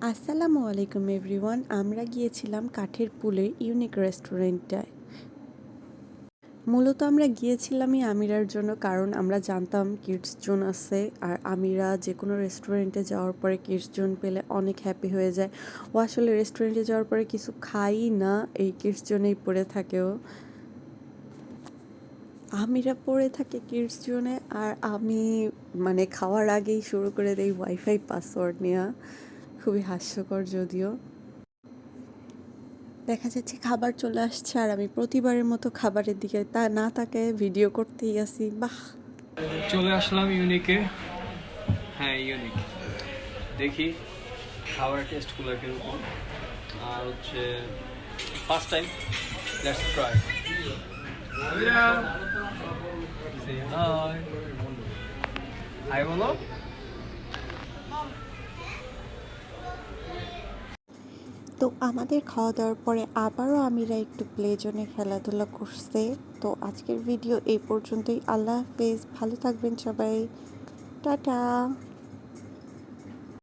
আসসালামু আলাইকুম এভরিওয়ান। আমরা গিয়েছিলাম কাঠের পুলের ইউনিক রেস্টুরেন্টটায়। মূলত আমরা গিয়েছিলামই আমিরার জন্য, কারণ আমরা জানতাম কিডস জোন আছে, আর আমিরা যে কোনো রেস্টুরেন্টে যাওয়ার পরে কিডস জোন পেলে অনেক হ্যাপি হয়ে যায়। ও আসলে রেস্টুরেন্টে যাওয়ার পরে কিছু খাই না, এই কিডস জোনেই পড়ে থাকেও। আমিরা পড়ে থাকে কিডস জোনে, আর আমি খাওয়ার আগেই শুরু করে দেই ওয়াইফাই পাসওয়ার্ড নেওয়া। খুবই হাস্যকর যদিও। দেখা যাচ্ছে খাবার চলে আসছে, আর আমি প্রতিবারের মতো খাবারের দিকে না তাকায় ভিডিও করতেই আসি। বাহ, চলে আসলাম ইউনিকে। হ্যাঁ, ইউনিক। দেখি খাবারের টেস্টগুলো কিরকম। আর হচ্ছে first time, let's try. Hi বলো। তো আমাদের খাওয়া দাওয়ার পরে আবারও আমিরা একটু প্লে জোনে খেলাধুলা করছে। তো আজকের ভিডিও এই পর্যন্তই। আল্লাহ হাফেজ, ভালো থাকবেন সবাই, টাটা।